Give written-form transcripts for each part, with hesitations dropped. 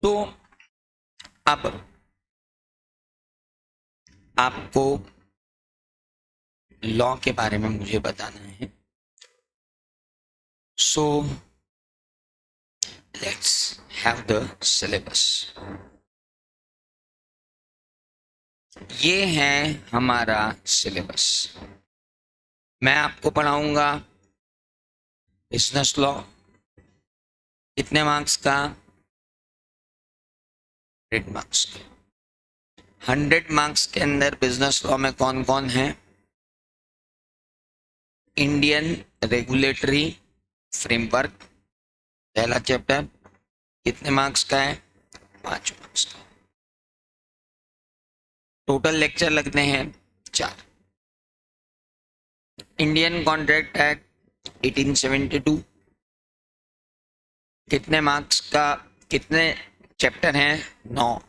तो अब आपको लॉ के बारे में मुझे बताना है। So let's have the syllabus. ये है हमारा सिलेबस। मैं आपको पढ़ाऊंगा बिजनेस लॉ। कितने मार्क्स का? 100 मार्क्स का। 100 मार्क्स के अंदर बिजनेस लॉ में कौन कौन है? इंडियन रेगुलेटरी फ्रेमवर्क पहला चैप्टर। कितने मार्क्स का है? 5 मार्क्स का। टोटल लेक्चर लगते हैं 4। इंडियन कॉन्ट्रैक्ट एक्ट 1872 कितने मार्क्स का? कितने चैप्टर हैं? 9।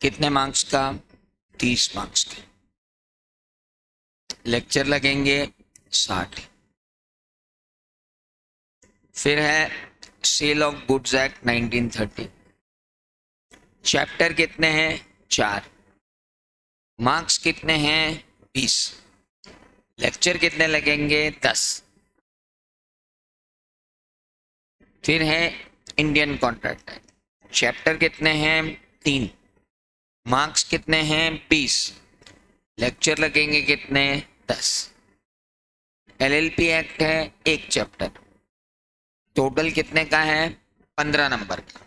कितने मार्क्स का? 30 मार्क्स का। लेक्चर लगेंगे 60। फिर है sale of goods act 1930। Chapter कितने हैं? 4। मार्क्स कितने हैं? 20। लेक्चर कितने लगेंगे? 10। फिर है इंडियन कॉन्ट्रैक्ट एक्ट। चैप्टर कितने हैं? 3। मार्क्स कितने हैं? 20। लेक्चर लगेंगे कितने? 10। एलएलपी एक्ट है 1 चैप्टर। टोटल कितने का है? 15 नंबर का।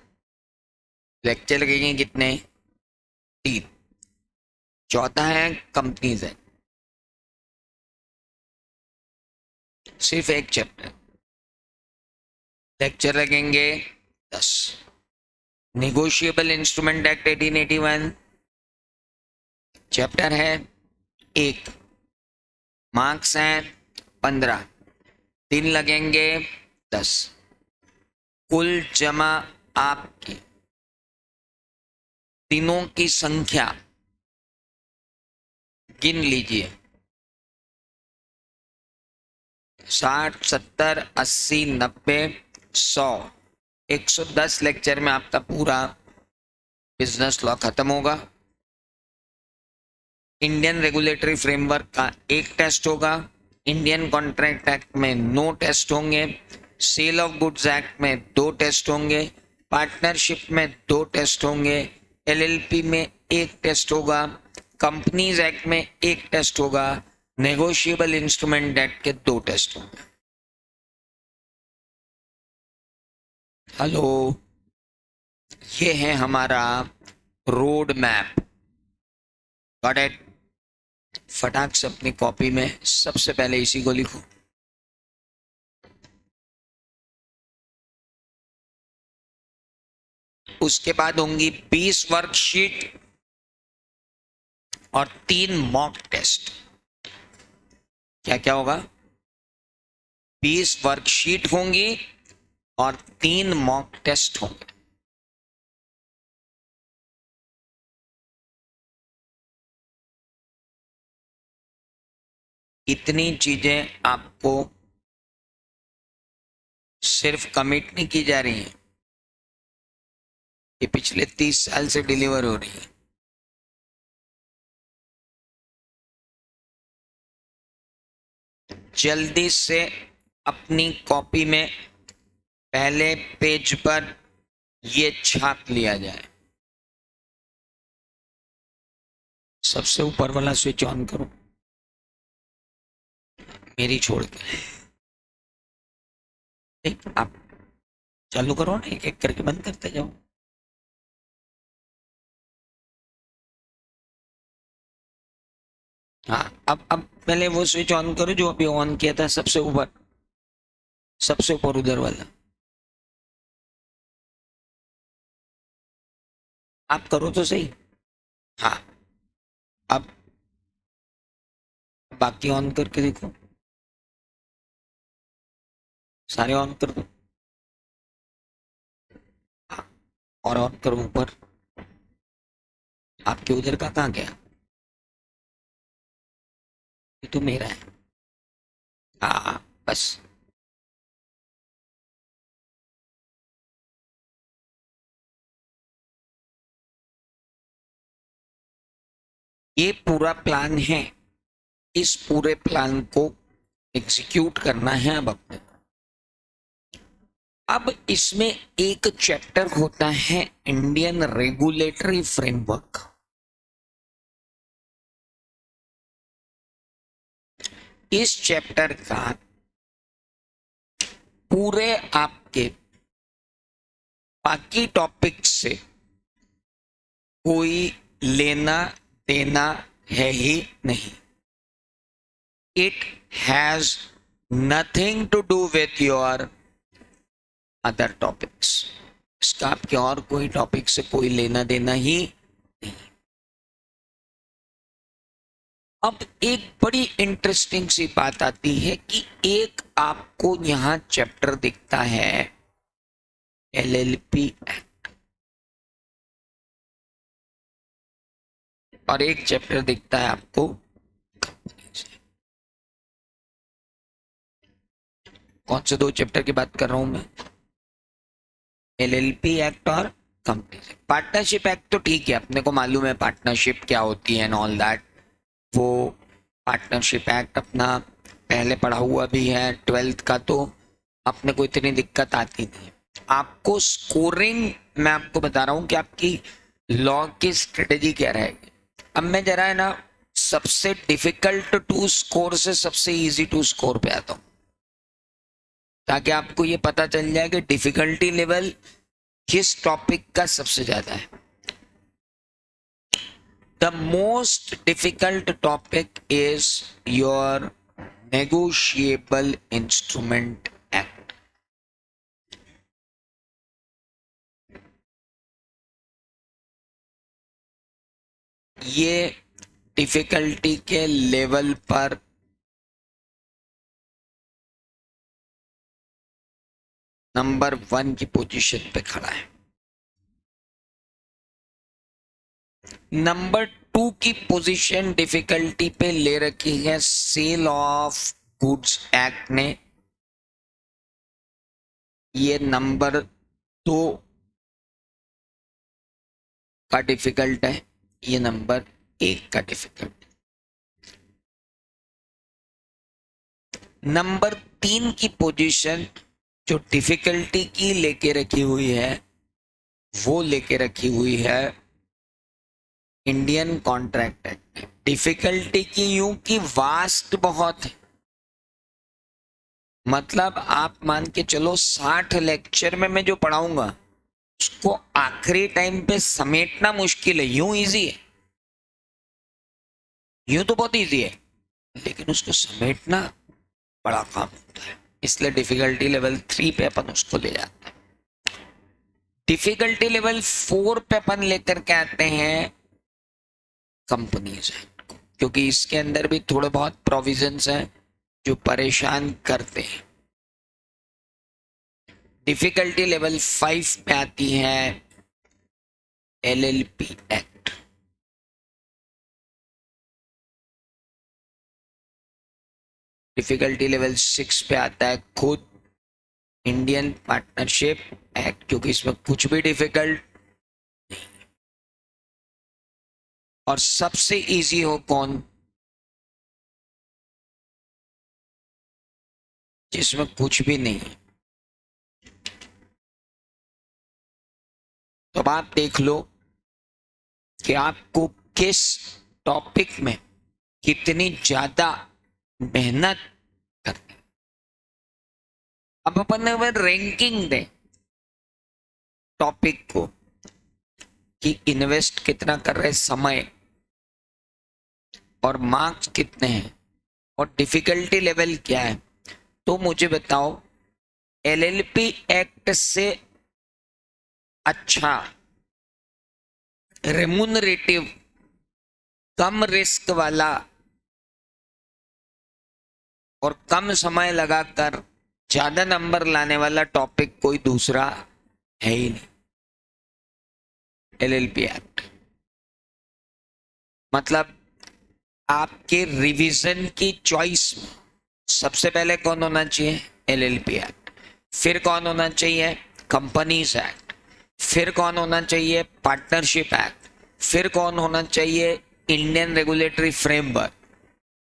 लेक्चर लगेंगे कितने? 3। चौथा है कंपनीज एक्ट, सिर्फ 1 चैप्टर। लेक्चर लगेंगे 10। नेगोशिएबल इंस्ट्रूमेंट एक्ट 1881 चैप्टर है 1। मार्क्स हैं 15। 3 लगेंगे 10। कुल जमा आपकी दिनों की संख्या गिन लीजिए। 60, 70, 80, 90, 100, 110 लेक्चर में आपका पूरा बिजनेस लॉ खत्म होगा। इंडियन रेगुलेटरी फ्रेमवर्क का 1 टेस्ट होगा। इंडियन कॉन्ट्रैक्ट एक्ट में 9 टेस्ट होंगे। सेल ऑफ गुड्स एक्ट में 2 टेस्ट होंगे। पार्टनरशिप में 2 टेस्ट होंगे। एलएलपी में 1 टेस्ट होगा। कंपनीज एक्ट में 1 टेस्ट होगा। नेगोशिएबल इंस्ट्रूमेंट एक्ट के 2 टेस्ट होंगे। हेलो, ये है हमारा रोड मैप। Got it? फटाक से अपनी कॉपी में सबसे पहले इसी को लिखो। उसके बाद होंगी 20 वर्कशीट और 3 मॉक टेस्ट। क्या क्या होगा? 20 वर्कशीट होंगी और 3 मॉक टेस्ट होंगे। इतनी चीजें आपको सिर्फ कमिट नहीं की जा रही हैं, ये पिछले 30 साल से डिलीवर हो रही है। जल्दी से अपनी कॉपी में पहले पेज पर ये छाप लिया जाए। सबसे ऊपर वाला स्विच ऑन करो, मेरी छोड़ के। आप चालू करो ना, एक एक करके बंद करते जाओ। हाँ, अब पहले वो स्विच ऑन करो जो अभी ऑन किया था, सबसे ऊपर, सबसे ऊपर उधर वाला। आप करो तो सही। हाँ, अब बाकी ऑन करके देखो, सारे ऑन कर दो। हाँ, और ऑन करो ऊपर। आपके उधर का कहाँ गया? ये तो मेरा है। हाँ बस। ये पूरा प्लान है, इस पूरे प्लान को एग्जीक्यूट करना है अब अपने। अब इसमें एक चैप्टर होता है इंडियन रेगुलेटरी फ्रेमवर्क। इस चैप्टर का पूरे आपके बाकी टॉपिक से कोई लेना देना है ही नहीं। It has nothing to do with your other topics. इसका आपके और कोई टॉपिक से कोई लेना देना ही नहीं। अब एक बड़ी इंटरेस्टिंग सी बात आती है कि एक आपको यहां चैप्टर दिखता है एलएलपी एक्ट, और एक चैप्टर दिखता है आपको कौन से दो चैप्टर की बात कर रहा हूं मैं? एलएलपी एक्ट और कंपनी। पार्टनरशिप एक्ट तो ठीक है, अपने को मालूम है पार्टनरशिप क्या होती है एंड ऑल दैट। वो पार्टनरशिप एक्ट अपना पहले पढ़ा हुआ भी है 12th का, तो अपने को इतनी दिक्कत आती नहीं है। आपको स्कोरिंग मैं आपको बता रहा हूं कि आपकी लॉ की स्ट्रेटेजी क्या रहेगी। अब मैं जरा है ना सबसे डिफिकल्ट टू स्कोर से सबसे इजी टू स्कोर पे आता हूं, ताकि आपको ये पता चल जाए कि डिफिकल्टी लेवल किस टॉपिक का सबसे ज्यादा है। The most difficult topic is your negotiable instrument act. ये डिफिकल्टी के लेवल पर नंबर 1 की पोजीशन पे खड़ा है। नंबर 2 की पोजीशन डिफिकल्टी पे ले रखी है सेल ऑफ गुड्स एक्ट ने। ये नंबर 2 का डिफिकल्ट है, ये नंबर 1 का डिफिकल्ट। नंबर 3 की पोजीशन जो डिफिकल्टी की लेके रखी हुई है वो लेके रखी हुई है इंडियन कॉन्ट्रैक्ट एक्ट। डिफिकल्टी की यूं कि वास्ट बहुत है, मतलब आप मान के चलो 60 लेक्चर में मैं जो पढ़ाऊंगा उसको आखिरी टाइम पे समेटना मुश्किल है। यूं इजी है, यूं तो बहुत इजी है, लेकिन उसको समेटना बड़ा काम होता है। इसलिए डिफिकल्टी लेवल 3 पे अपन उसको ले जाते हैं। डिफिकल्टी लेवल 4 पे अपन लेकर के आते हैं कंपनीज एक्ट को, क्योंकि इसके अंदर भी थोड़े बहुत प्रोविजंस हैं जो परेशान करते हैं। डिफिकल्टी लेवल 5 पे आती है एलएलपी एक्ट। डिफिकल्टी लेवल 6 पे आता है खुद इंडियन पार्टनरशिप एक्ट, क्योंकि इसमें कुछ भी डिफिकल्ट नहीं। और सबसे इजी हो कौन? जिसमें कुछ भी नहीं है। तो अब आप देख लो कि आपको किस टॉपिक में कितनी ज्यादा मेहनत करनी। अब अपन अगर रैंकिंग दें टॉपिक को कि इन्वेस्ट कितना कर रहे समय और मार्क्स कितने हैं और डिफिकल्टी लेवल क्या है, तो मुझे बताओ एलएलपी एक्ट से अच्छा रेम्यूनरेटिव कम रिस्क वाला और कम समय लगाकर ज्यादा नंबर लाने वाला टॉपिक कोई दूसरा है ही नहीं। एलएलपी एक्ट मतलब आपके रिवीजन की चॉइस में सबसे पहले कौन होना चाहिए? LLP act. फिर कौन होना चाहिए? Companies act. फिर कौन होना चाहिए? Partnership act. फिर कौन होना चाहिए? इंडियन रेगुलेटरी फ्रेमवर्क,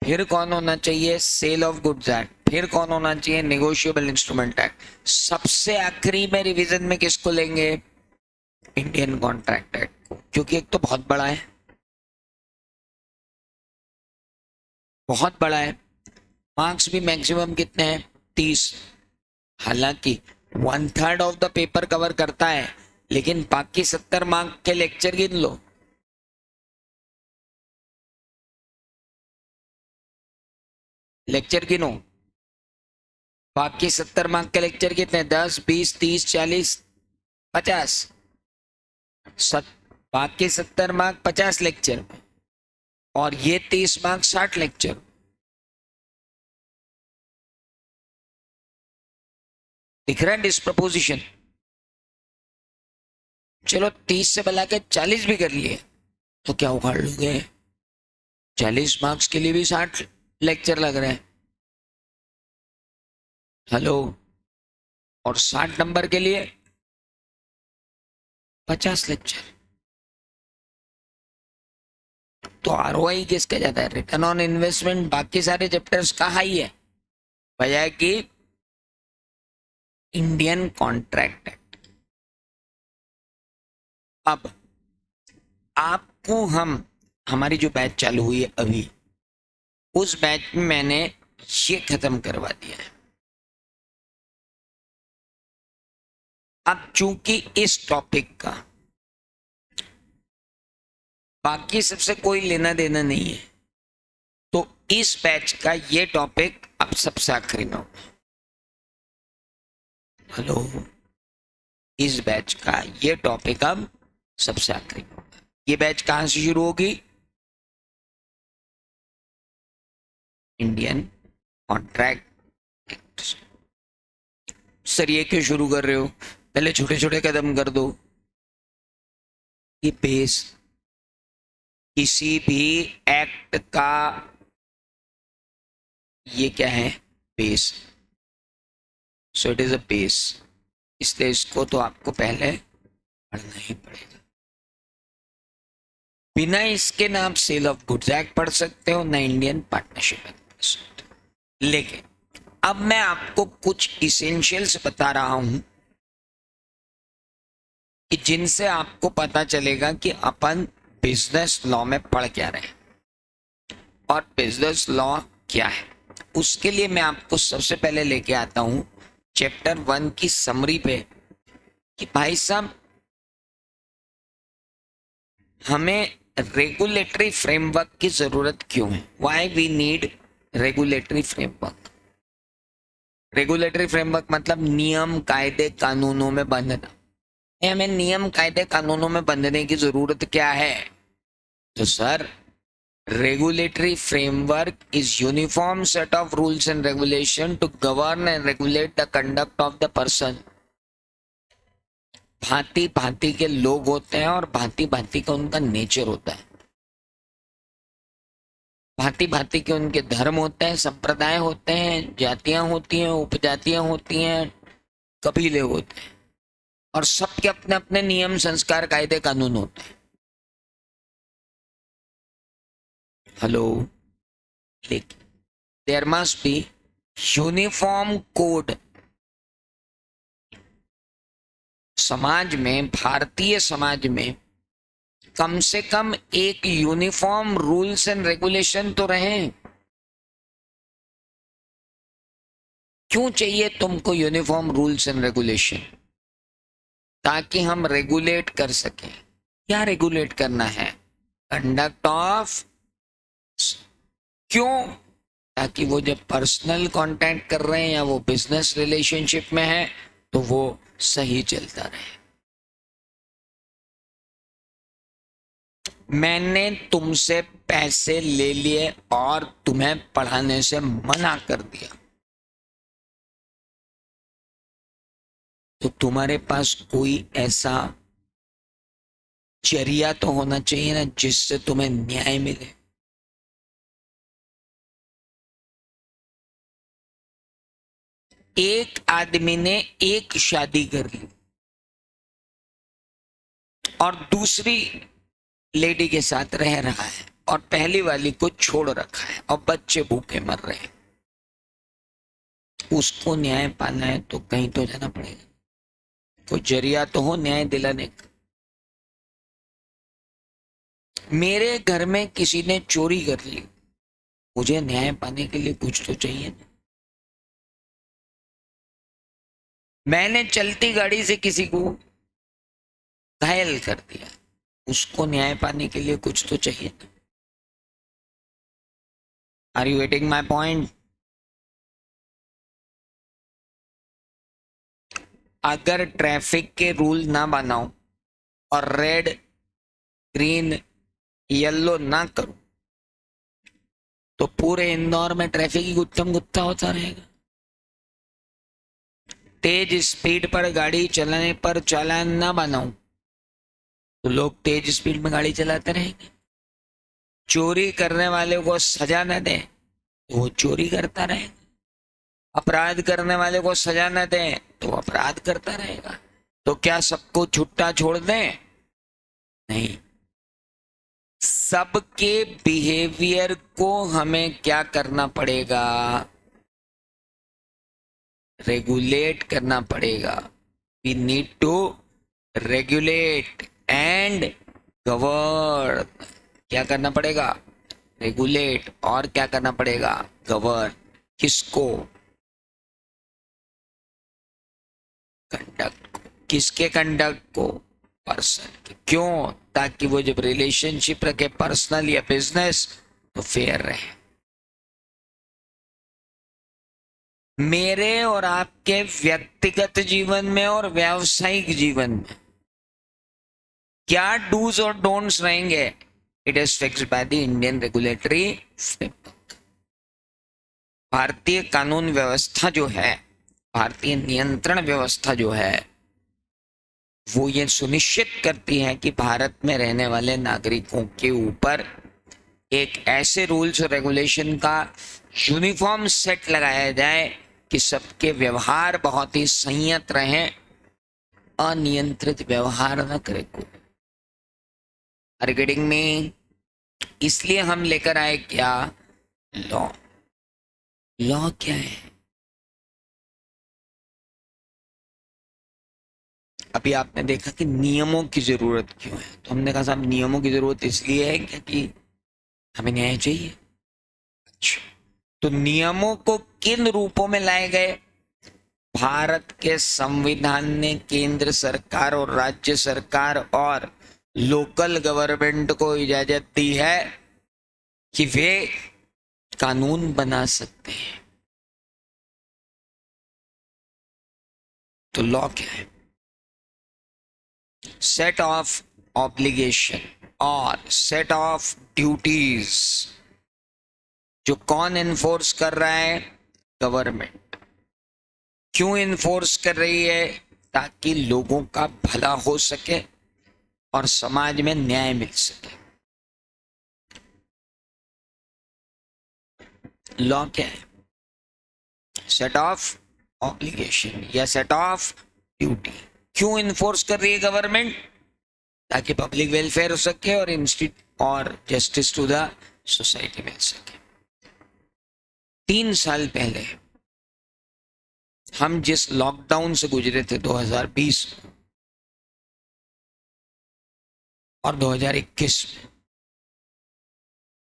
फिर कौन होना चाहिए, सेल ऑफ गुड्स एक्ट, फिर कौन होना चाहिए, नेगोशिएबल इंस्ट्रूमेंट एक्ट, सबसे आखिरी में रिवीजन में किसको लेंगे, इंडियन कॉन्ट्रैक्ट एक्ट को, क्योंकि एक तो बहुत बड़ा है, बहुत बड़ा है। मार्क्स भी मैक्सिमम कितने हैं, 30। हालांकि 1/3 ऑफ द पेपर कवर करता है, लेकिन बाकी 70 मार्क के लेक्चर गिन लो। लेक्चर गिनो, बाकी 70 मार्क के लेक्चर कितने, 10, 20, 30, 40, 50। बाकी 70 मार्क 50 लेक्चर में, और ये 30 मार्क 60 लेक्चर। दिख रहा है डिस्प्रपोजिशन। चलो 30 से बढ़ा के 40 भी कर लिए तो क्या उखाड़ लोगे, 40 मार्क्स के लिए भी 60 लेक्चर लग रहे हैं। हेलो, और 60 नंबर के लिए 50 लेक्चर। तो आरओआई किसका जाता है, रिटर्न ऑन इन्वेस्टमेंट बाकी सारे चैप्टर्स का हाई है, बजाय कि इंडियन कॉन्ट्रैक्ट एक्ट। अब आपको हमारी जो बैच चालू हुई है अभी, उस बैच में मैंने ये खत्म करवा दिया है। अब चूंकि इस टॉपिक का बाकी सबसे कोई लेना देना नहीं है, तो इस बैच का ये टॉपिक अब सबसे आखिरी में होगा। हेलो, इस बैच का ये टॉपिक अब सबसे आखिरी में होगा। ये बैच कहां से शुरू होगी, इंडियन कॉन्ट्रैक्ट एक्ट। सर ये क्यों शुरू कर रहे हो, पहले छोटे छोटे कदम कर दो। ये बेस किसी भी एक्ट का, ये क्या है, base. So it is a base, इसलिए इसको तो आपको पहले पढ़ना ही पड़ेगा। बिना इसके ना आप सेल ऑफ गुड्स एक्ट पढ़ सकते हो, ना इंडियन पार्टनरशिप एक्ट पढ़ सकते हो। लेकिन अब मैं आपको कुछ इसेंशियल्स बता रहा हूं कि जिनसे आपको पता चलेगा कि अपन बिजनेस लॉ में पढ़ क्या रहे हैं और बिजनेस लॉ क्या है। उसके लिए मैं आपको सबसे पहले लेके आता हूं चैप्टर 1 की समरी पे, कि भाई साहब हमें रेगुलेटरी फ्रेमवर्क की जरूरत क्यों है, why we need regulatory framework. Regulatory framework मतलब नियम कायदे कानूनों में बंधना। हमें नियम कायदे कानूनों में बंधने की जरूरत क्या है, तो sir regulatory framework is uniform set of rules and regulation to govern and regulate the conduct of the person. भांति भांति के लोग होते हैं और भांति भांति का उनका नेचर होता है, भांति भांति के उनके धर्म होते हैं, संप्रदाय होते हैं, जातियां होती हैं, उपजातियां होती हैं, कबीले होते हैं, और सबके अपने अपने नियम संस्कार कायदे कानून होते हैं। हेलो, लेकिन there must be uniform code. समाज में, भारतीय समाज में कम से कम एक यूनिफॉर्म रूल्स एंड रेगुलेशन तो रहे। क्यों चाहिए तुमको यूनिफॉर्म रूल्स एंड रेगुलेशन, ताकि हम रेगुलेट कर सकें। क्या रेगुलेट करना है, कंडक्ट ऑफ, क्यों, ताकि वो जब पर्सनल कांटेक्ट कर रहे हैं या वो बिजनेस रिलेशनशिप में है तो वो सही चलता रहे। मैंने तुमसे पैसे ले लिए और तुम्हें पढ़ाने से मना कर दिया, तो तुम्हारे पास कोई ऐसा जरिया तो होना चाहिए ना जिससे तुम्हें न्याय मिले। एक आदमी ने एक शादी कर ली और दूसरी लेडी के साथ रह रहा है, और पहली वाली को छोड़ रखा है और बच्चे भूखे मर रहे हैं। उसको न्याय पाना है तो कहीं तो जाना पड़ेगा, कोई जरिया तो हो न्याय दिलाने का। मेरे घर में किसी ने चोरी कर ली, मुझे न्याय पाने के लिए कुछ तो चाहिए ना। मैंने चलती गाड़ी से किसी को घायल कर दिया, उसको न्याय पाने के लिए कुछ तो चाहिए ना। Are you getting my point? अगर ट्रैफिक के रूल ना बनाओ और रेड ग्रीन येलो ना करो तो पूरे इंदौर में ट्रैफिक ही गुत्थम गुत्था होता रहेगा। तेज स्पीड पर गाड़ी चलाने पर चालान ना बनाओ तो लोग तेज स्पीड में गाड़ी चलाते रहेंगे। चोरी करने वाले को सजा न दें तो वो चोरी करता रहेगा। अपराध करने वाले को सजा न दें तो वो अपराध करता रहेगा। तो क्या सबको छुट्टा छोड़ दें? नहीं, सबके बिहेवियर को हमें क्या करना पड़ेगा? रेगुलेट करना पड़ेगा। We need to regulate and govern. क्या करना पड़ेगा? रेगुलेट। और क्या करना पड़ेगा? गवर्न। किसको? कंडक्ट। किसके कंडक्ट को? पर्सन। क्यों? ताकि वो जब रिलेशनशिप रखे पर्सनल या बिजनेस तो फेयर रहे। मेरे और आपके व्यक्तिगत जीवन में और व्यावसायिक जीवन में क्या डूज और डोंट्स रहेंगे? It is fixed by the Indian regulatory framework. भारतीय कानून व्यवस्था जो है, भारतीय नियंत्रण व्यवस्था जो है, वो ये सुनिश्चित करती है कि भारत में रहने वाले नागरिकों के ऊपर एक ऐसे रूल्स और रेगुलेशन का यूनिफॉर्म सेट लगाया जाए कि सबके व्यवहार बहुत ही संयत रहें, अनियंत्रित व्यवहार न करे कोई। Are you getting me? इसलिए हम लेकर आए क्या? लॉ। लॉ क्या है? अभी आपने देखा कि नियमों की जरूरत क्यों है, तो हमने कहा साहब नियमों की जरूरत इसलिए है क्योंकि हमें न्याय चाहिए। अच्छा, तो नियमों को किन रूपों में लाए गए? भारत के संविधान ने केंद्र सरकार और राज्य सरकार और लोकल गवर्नमेंट को इजाजत दी है कि वे कानून बना सकते हैं। तो लॉ क्या है? सेट ऑफ ऑब्लिगेशन और सेट ऑफ ड्यूटीज जो कौन इन्फोर्स कर रहा है? गवर्नमेंट। क्यों इन्फोर्स कर रही है? ताकि लोगों का भला हो सके और समाज में न्याय मिल सके। लॉ क्या है? सेट ऑफ ऑब्लिगेशन या सेट ऑफ ड्यूटी। क्यों इन्फोर्स कर रही है गवर्नमेंट? ताकि पब्लिक वेलफेयर हो सके और इंस्टीट्यूट और जस्टिस टू द सोसाइटी मिल सके। 3 साल पहले हम जिस लॉकडाउन से गुजरे थे 2020 और 2021 में,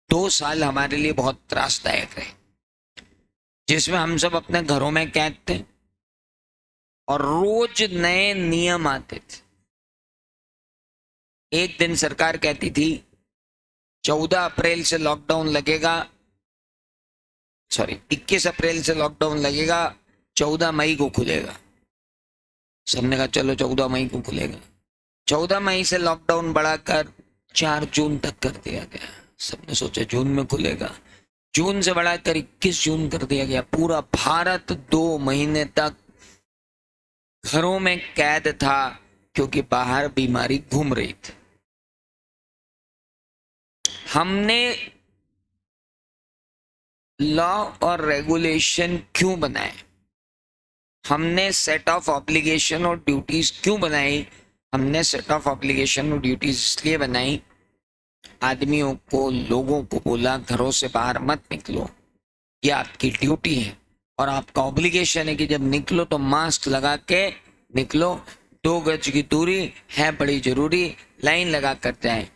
2 साल हमारे लिए बहुत त्रासदायक रहे, जिसमें हम सब अपने घरों में कैद थे और रोज नए नियम आते थे। एक दिन सरकार कहती थी 14 अप्रैल से लॉकडाउन लगेगा, 21 अप्रैल से लॉकडाउन लगेगा, 14 मई को खुलेगा। सबने कहा चलो 14 मई को खुलेगा। 14 मई से लॉकडाउन बढ़ाकर 4 जून तक कर दिया गया। सबने सोचा जून में खुलेगा। जून से बढ़ाकर 21 जून कर दिया गया। पूरा भारत 2 महीने तक घरों में कैद था क्योंकि बाहर बीमारी घूम रही थी। हमने लॉ और रेगुलेशन क्यों बनाए? हमने सेट ऑफ ऑब्लिगेशन और ड्यूटीज क्यों बनाई? हमने सेट ऑफ ऑब्लिगेशन और ड्यूटीज इसलिए बनाई आदमियों को, लोगों को बोला घरों से बाहर मत निकलो, ये आपकी ड्यूटी है और आपका ऑब्लिगेशन है कि जब निकलो तो मास्क लगा के निकलो, 2 गज की दूरी है बड़ी जरूरी, लाइन लगा कर जाए।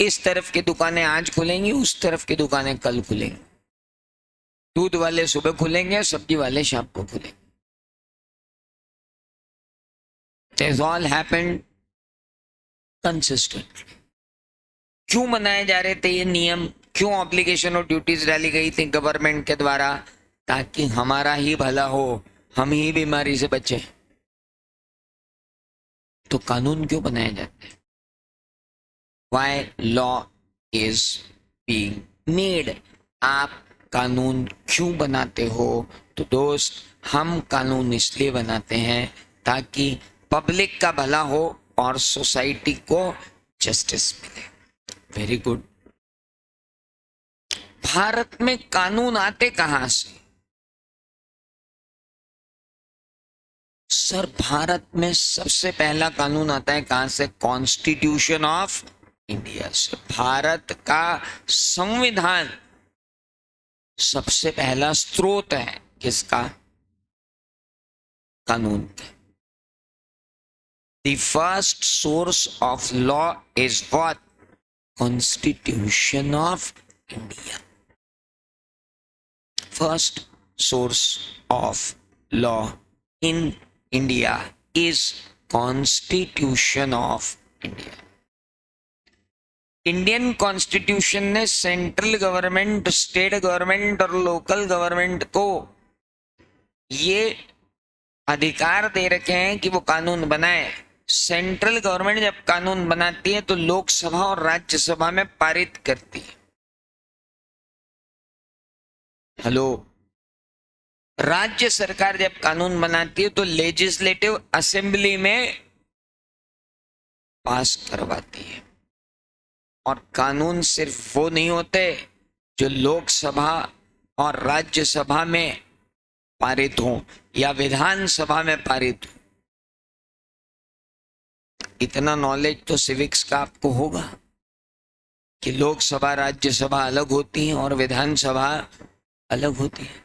इस तरफ की दुकानें आज खुलेंगी, उस तरफ की दुकानें कल खुलेंगी, दूध वाले सुबह खुलेंगे, सब्जी वाले शाम को खुलेंगे। This all happened consistently. क्यों बनाए जा रहे थे ये नियम, क्यों ऑब्लिगेशन और ड्यूटीज डाली गई थी गवर्नमेंट के द्वारा? ताकि हमारा ही भला हो, हम ही बीमारी से बचे। तो कानून क्यों बनाए जाते हैं? Why law is being made? आप कानून क्यों बनाते हो? तो दोस्त, हम कानून इसलिए बनाते हैं ताकि पब्लिक का भला हो और सोसाइटी को जस्टिस मिले। Very good. भारत में कानून आते कहां से? सर, भारत में सबसे पहला कानून आता है कहां से? कॉन्स्टिट्यूशन ऑफ इंडिया से। भारत का संविधान सबसे पहला स्रोत है किसका? कानून का। The first source of law is what? Constitution of India. First source of law in India is Constitution of India. Indian constitution ने सेंट्रल गवर्नमेंट, स्टेट गवर्नमेंट और लोकल गवर्नमेंट को ये अधिकार दे रखे हैं कि वो कानून बनाए। सेंट्रल गवर्नमेंट जब कानून बनाती है तो लोकसभा और राज्यसभा में पारित करती है। हेलो, राज्य सरकार जब कानून बनाती है तो लेजिस्लेटिव असेंबली में पास करवाती है। और कानून सिर्फ वो नहीं होते जो लोकसभा और राज्यसभा में पारित हो या विधानसभा में पारित हो। इतना नॉलेज तो सिविक्स का आपको होगा कि लोकसभा राज्यसभा अलग होती है और विधानसभा अलग होती है।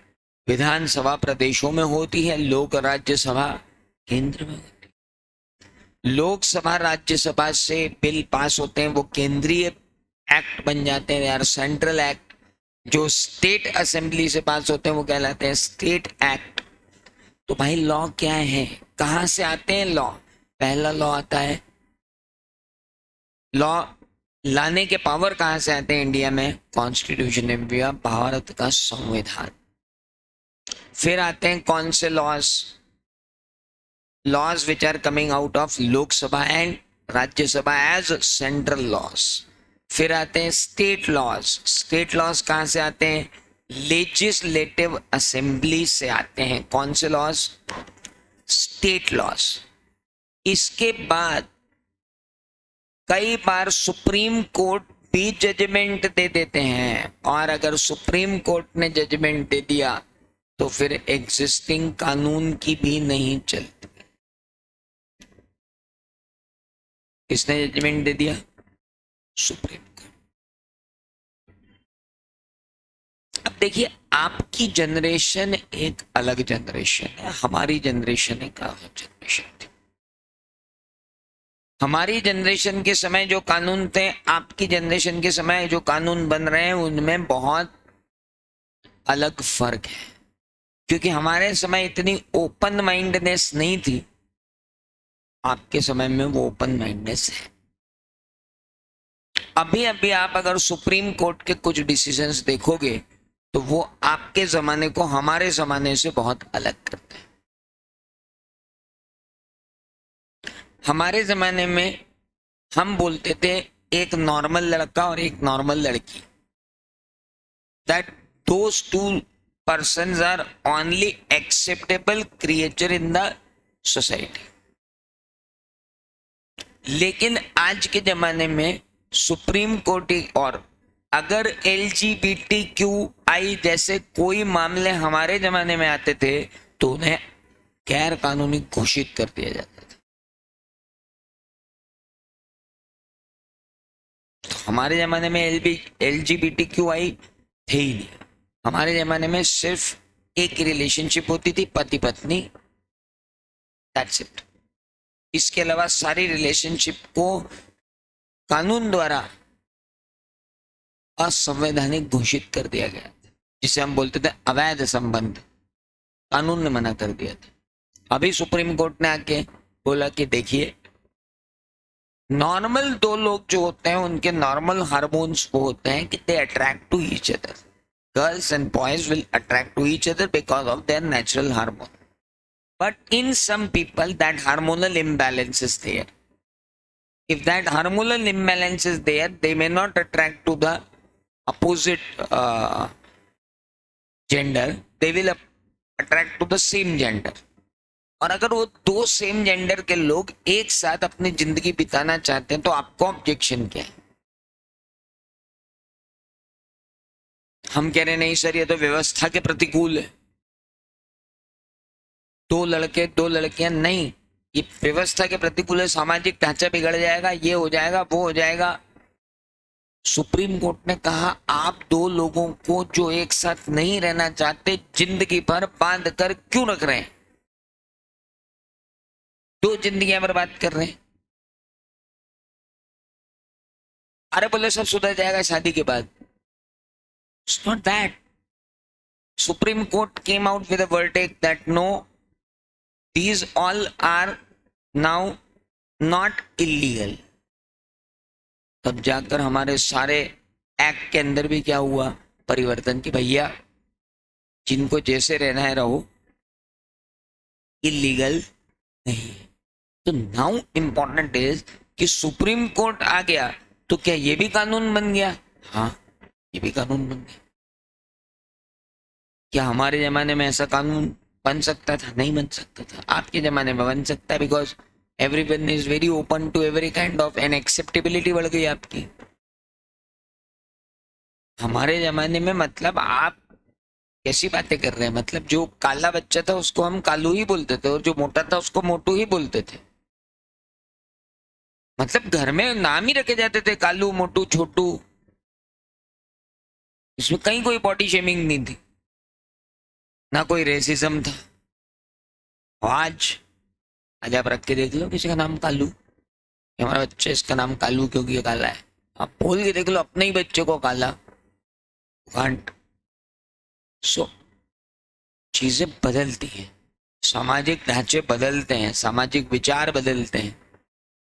विधानसभा प्रदेशों में होती है, लोक राज्यसभा केंद्र में होती है। लोकसभा राज्यसभा से बिल पास होते हैं, वो केंद्रीय एक्ट बन जाते हैं यार, सेंट्रल एक्ट। जो स्टेट असेंबली से पास होते हैं वो कहलाते हैं स्टेट एक्ट। तो भाई लॉ क्या है, कहां से आते हैं लॉ? पहला लॉ आता है, लॉ लाने के पावर कहां से आते हैं इंडिया में? कॉन्स्टिट्यूशन ऑफ इंडिया, भारत का संविधान। फिर आते हैं कौन से laws? Laws which are coming out of Lok Sabha and Rajya Sabha as central laws. फिर आते हैं स्टेट लॉज। स्टेट लॉज कहां से आते हैं? लेजिस्लेटिव असेंबली से आते हैं। कौन से लॉज? State laws. इसके बाद कई बार सुप्रीम कोर्ट भी जजमेंट दे देते हैं, और अगर सुप्रीम कोर्ट ने जजमेंट दे दिया तो फिर एग्जिस्टिंग कानून की भी नहीं चलती। किसने जजमेंट दे दिया? Supreme court. अब देखिए, आपकी जनरेशन एक अलग जनरेशन है, हमारी जनरेशन एक अलग जनरेशन थी। हमारी जनरेशन के समय जो कानून थे, आपकी जनरेशन के समय जो कानून बन रहे हैं, उनमें बहुत अलग फर्क है। क्योंकि हमारे समय इतनी ओपन माइंडनेस नहीं थी, आपके समय में वो ओपन माइंडनेस है। अभी अभी आप अगर सुप्रीम कोर्ट के कुछ डिसीजंस देखोगे तो वो आपके जमाने को हमारे जमाने से बहुत अलग करते हैं। हमारे जमाने में हम बोलते थे एक नॉर्मल लड़का और एक नॉर्मल लड़की, that those two persons are only acceptable creature in the society। लेकिन आज के जमाने में सुप्रीम कोर्ट और अगर LGBTQI जैसे कोई मामले हमारे जमाने में आते थे तो उन्हें गैर कानूनी घोषित कर दिया जाता था। हमारे जमाने में LGBTQI थे ही नहीं। हमारे जमाने में सिर्फ एक रिलेशनशिप होती थी, पति पत्नी, दैट्स इट। इसके अलावा सारी रिलेशनशिप को कानून द्वारा असंवैधानिक घोषित कर दिया गया था, जिसे हम बोलते थे अवैध संबंध। कानून ने मना कर दिया था। अभी सुप्रीम कोर्ट ने आके बोला कि देखिए, नॉर्मल दो लोग जो होते हैं उनके नॉर्मल हार्मोन्स वो होते हैं कि they attract to each other. Girls and boys will attract to each other because of their natural hormone, but in some people that hormonal imbalance is there. If that hormonal imbalance is there, they may not attract to the opposite gender, they will attract to the same gender. और अगर वो दो same gender के लोग एक साथ अपनी जिंदगी बिताना चाहते हैं तो आपको ऑब्जेक्शन क्या है? हम कह रहे नहीं सर, ये तो व्यवस्था के प्रतिकूल है, दो लड़के दो लड़कियां नहीं, ये व्यवस्था के प्रतिकूल है, सामाजिक ढांचा बिगड़ जाएगा, ये हो जाएगा, वो हो जाएगा। सुप्रीम कोर्ट ने कहा आप दो लोगों को जो एक साथ नहीं रहना चाहते जिंदगी भर बांध कर क्यों रख रहे हैं? दो जिंदगियां बर्बाद कर रहे हैं। अरे बोले सब सुधर जाएगा शादी के बाद। It's not that. Supreme court came out with a verdict that no, these all are now not illegal। तब जाकर हमारे सारे एक्ट के अंदर भी क्या हुआ परिवर्तन, कि भैया जिनको जैसे रहना है रहो, इलीगल नहीं। तो नाउ इंपॉर्टेंट इज कि सुप्रीम कोर्ट आ गया तो क्या ये भी कानून बन गया? हाँ, ये भी कानून बन गया। क्या हमारे जमाने में ऐसा कानून बन सकता था? नहीं बन सकता था। आपके जमाने में बन सकता है, because everyone is very open to every kind of, an acceptability बढ़ गई आपकी। हमारे जमाने में मतलब आप कैसी बातें कर रहे हैं? मतलब जो काला बच्चा था उसको हम कालू ही बोलते थे और जो मोटा था उसको मोटू ही बोलते थे। मतलब घर में नाम ही रखे जाते थे, कालू, मोटू, छोटू। इसमें कहीं कोई बॉडी शेमिंग नहीं थी, ना कोई रेसिज्म था। आज आप रख के देख लो किसी का नाम कालू, हमारा बच्चा इसका नाम कालू क्योंकि ये काला है। आप बोल के देख लो अपने ही बच्चे को काला। कांट। सो चीजें बदलती हैं, सामाजिक ढांचे बदलते हैं, सामाजिक विचार बदलते हैं,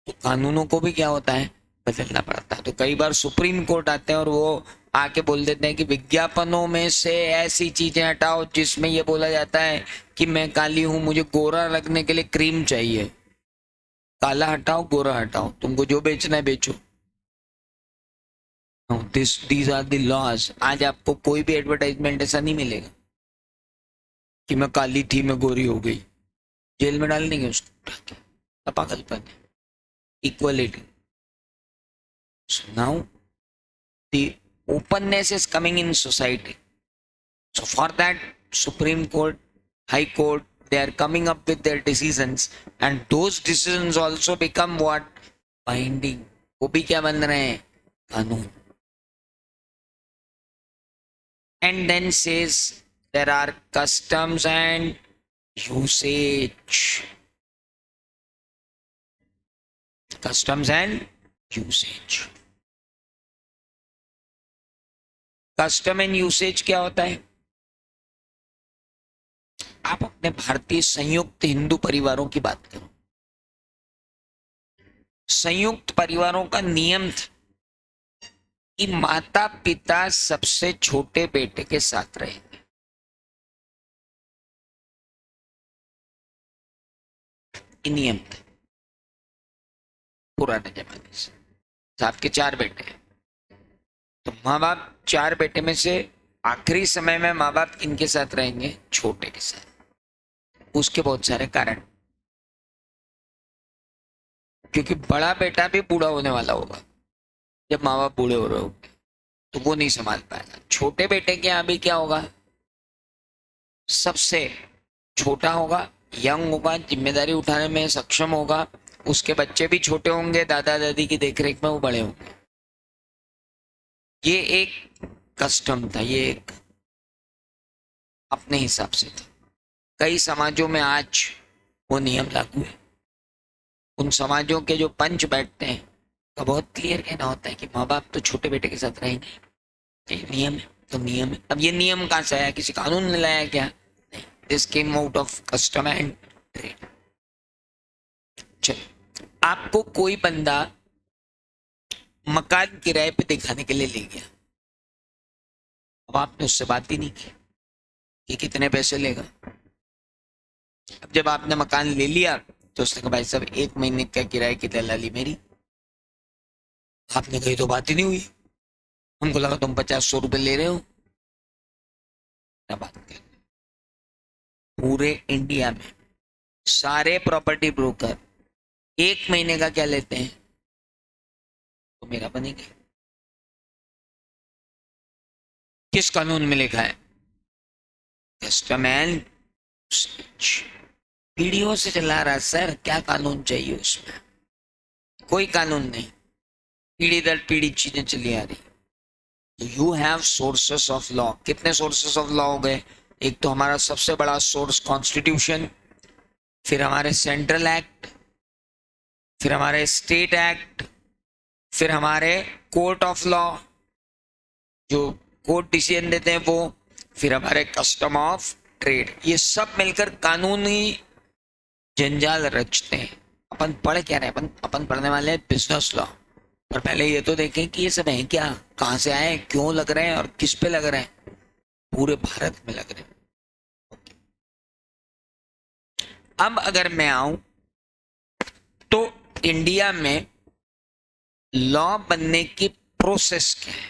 तो कानूनों को भी क्या होता है, बदलना पड़ता है। तो कई बार सुप्रीम कोर्ट आते हैं और वो आके बोल देते हैं कि विज्ञापनों में से ऐसी चीजें हटाओ जिसमें ये बोला जाता है कि मैं काली हूं, मुझे गोरा लगने के लिए क्रीम चाहिए। काला हटाओ, गोरा हटाओ, तुमको जो बेचना है बेचो। These are the laws. आज आपको कोई भी एडवर्टाइजमेंट ऐसा नहीं मिलेगा कि मैं काली थी मैं गोरी हो गई, जेल में डाल देंगे उसको। पागलपन है। Equality. So now the openness is coming in society. So for that, Supreme Court, High Court, they are coming up with their decisions, and those decisions also become what? Binding. वो भी क्या बन रहे हैं? कानून। And then says there are customs and usage. Customs and usage. Custom and usage क्या होता है? आप अपने भारतीय संयुक्त हिंदू परिवारों की बात करो। संयुक्त परिवारों का नियम था कि माता पिता सबसे छोटे बेटे के साथ रहेंगे। ये नियम था पुराने जमाने से। आपके 4 बेटे हैं तो माँ बाप 4 बेटे में से आखिरी समय में माँ बाप किनके साथ रहेंगे? छोटे के साथ। उसके बहुत सारे कारण, क्योंकि बड़ा बेटा भी बूढ़ा होने वाला होगा जब माँ बाप बूढ़े हो रहे होंगे, तो वो नहीं संभाल पाएगा। छोटे बेटे के यहाँ भी क्या होगा? सबसे छोटा होगा, यंग होगा, जिम्मेदारी उठाने में सक्षम होगा, उसके बच्चे भी छोटे होंगे, दादा दादी की देखरेख में वो बड़े होंगे। ये एक कस्टम था, ये एक अपने हिसाब से था। कई समाजों में आज वो नियम लागू है। उन समाजों के जो पंच बैठते हैं का बहुत क्लियर कहना होता है कि माँ बाप तो छोटे बेटे के साथ रहेंगे, ये नियम है तो नियम है। अब ये नियम कहाँ से आया, किसी कानून ने लाया क्या? नहीं, this came out of custom and trade. चलो, आपको कोई बंदा मकान किराए पे दिखाने के लिए ले गया, अब आपने उससे बात ही नहीं की कि कितने पैसे लेगा। अब जब आपने मकान ले लिया तो उसने कहा भाई साहब 1 महीने का किराए की दलाली मेरी। आपने कही तो बात ही नहीं हुई, हमको लगा तुम 50-100 रुपए ले रहे हो। क्या बात कर, पूरे इंडिया में सारे प्रॉपर्टी ब्रोकर 1 महीने का क्या लेते हैं? तो मेरा बनेगा, किस कानून में लिखा है? कस्टम एंड पीढ़ियों से चला रहा सर, क्या कानून चाहिए उसमें? कोई कानून नहीं, पीढ़ी दर पीढ़ी चीजें चली आ रही। You have sources of law. कितने सोर्सेस ऑफ लॉ हो गए? एक तो हमारा सबसे बड़ा सोर्स कॉन्स्टिट्यूशन, फिर हमारे सेंट्रल एक्ट, फिर हमारे स्टेट एक्ट, फिर हमारे कोर्ट ऑफ लॉ जो कोर्ट डिसीजन देते हैं वो, फिर हमारे कस्टम ऑफ ट्रेड। ये सब मिलकर कानूनी जंजाल रचते हैं। अपन पढ़ क्या रहे हैं? अपन पढ़ने वाले हैं बिजनेस लॉ। पर पहले ये तो देखें कि ये सब है क्या, कहाँ से आए, क्यों लग रहे हैं और किस पे लग रहे हैं। पूरे भारत में लग रहे हैं। अब अगर मैं आऊं तो इंडिया में लॉ बनने की प्रोसेस क्या है।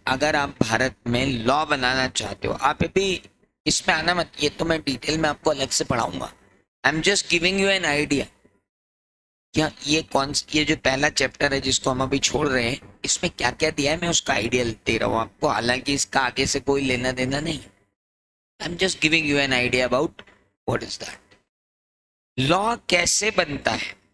अगर आप भारत में लॉ बनाना चाहते हो, आप भी इसमें आना मत, ये तो मैं डिटेल में आपको अलग से पढ़ाऊंगा। I am just giving you an idea. क्या ये जो पहला चैप्टर है जिसको हम अभी छोड़ रहे हैं, इसमें क्या क्या दिया है मैं उसका आइडिया दे रहा हूँ आपको, हालांकि इसका आगे से कोई लेना देना नहीं। I am just giving you an idea about what is that. Law कैसे बनता है?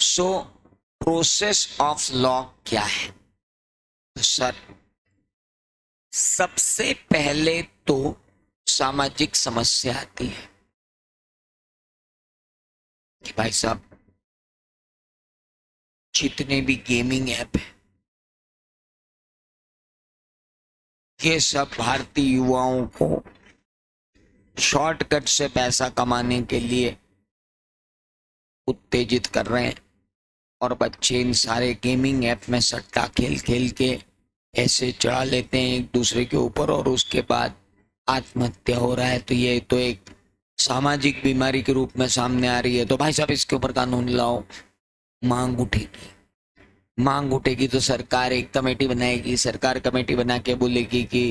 सो प्रोसेस ऑफ लॉ क्या है? तो सर सबसे पहले तो सामाजिक समस्या आती है कि भाई साहब जितने भी गेमिंग ऐप है ये सब भारतीय युवाओं को शॉर्टकट से पैसा कमाने के लिए उत्तेजित कर रहे हैं, और बच्चे इन सारे गेमिंग ऐप में सट्टा खेल खेल के ऐसे चढ़ा लेते हैं एक दूसरे के ऊपर, और उसके बाद आत्महत्या हो रहा है। तो ये तो एक सामाजिक बीमारी के रूप में सामने आ रही है। तो भाई साहब इसके ऊपर कानून लाओ। मांग उठेगी, मांग उठेगी तो सरकार एक कमेटी बनाएगी। सरकार कमेटी बना के बोलेगी कि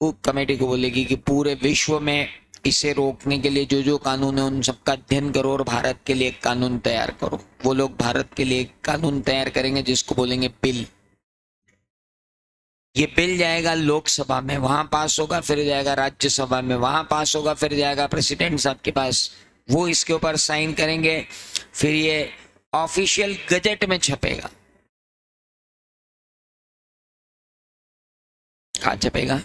वो कमेटी को बोलेगी कि पूरे विश्व में इसे रोकने के लिए जो जो कानून है उन सबका अध्ययन करो और भारत के लिए एक कानून तैयार करो। वो लोग भारत के लिए एक कानून तैयार करेंगे जिसको बोलेंगे बिल। ये बिल जाएगा लोकसभा में, वहां पास होगा, फिर जाएगा राज्यसभा में, वहां पास होगा, फिर जाएगा प्रेसिडेंट साहब के पास, वो इसके ऊपर साइन करेंगे, फिर ये ऑफिशियल गजट में छपेगा। कहाँ छपेगा?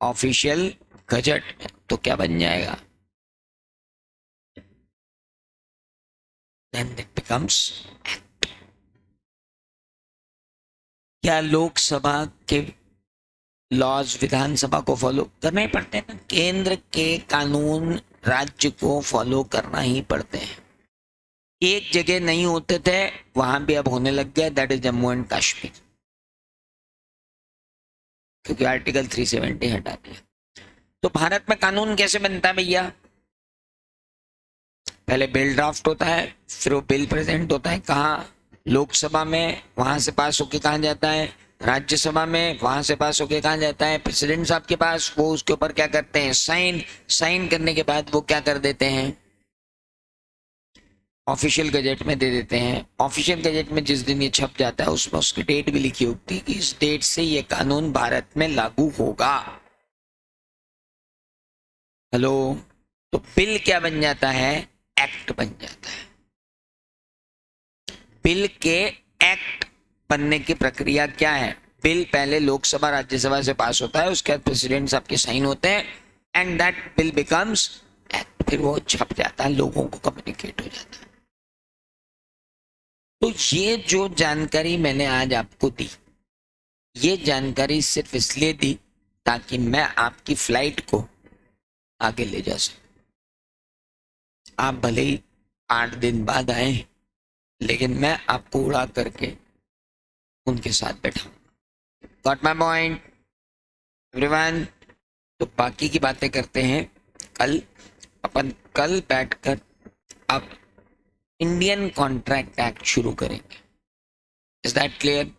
ऑफिशियल गजट में। तो क्या बन जाएगा? Then it becomes act। क्या लोकसभा के लॉज विधानसभा को फॉलो करना ही पड़ते हैं ना? केंद्र के कानून राज्य को फॉलो करना ही पड़ते हैं। एक जगह नहीं होते थे, वहां भी अब होने लग गया, that is Jammu and Kashmir, क्योंकि आर्टिकल 370 हटा दिया। तो भारत में कानून कैसे बनता है भैया? पहले बिल ड्राफ्ट होता है, फिर वो बिल प्रेजेंट होता है कहाँ? लोकसभा में, वहां से पास होके कहाँ जाता है? राज्यसभा में, वहां से पास होके कहाँ जाता है? प्रेसिडेंट साहब के पास। वो उसके ऊपर क्या करते हैं? साइन। साइन करने के बाद वो क्या कर देते हैं? ऑफिशियल गजेट में दे देते हैं। ऑफिशियल गजेट में जिस दिन ये छप जाता है उसमें उसकी डेट भी लिखी होती है कि इस डेट से ये कानून भारत में लागू होगा। हेलो, तो बिल क्या बन जाता है? एक्ट बन जाता है। बिल के एक्ट बनने की प्रक्रिया क्या है? बिल पहले लोकसभा राज्यसभा से पास होता है, उसके बाद प्रेसिडेंट साहब के साइन होते हैं and that bill becomes act. फिर वो छप जाता है, लोगों को कम्युनिकेट हो जाता है। तो ये जो जानकारी मैंने आज आपको दी, ये जानकारी सिर्फ इसलिए दी ताकि मैं आपकी फ्लाइट को आगे ले जा सकूं। आप भले ही 8 दिन बाद आए, लेकिन मैं आपको उड़ा करके उनके साथ बैठा। Got my point everyone? तो बाकी की बातें करते हैं कल। अपन कल बैठकर अब इंडियन कॉन्ट्रैक्ट एक्ट शुरू करेंगे। Is that clear?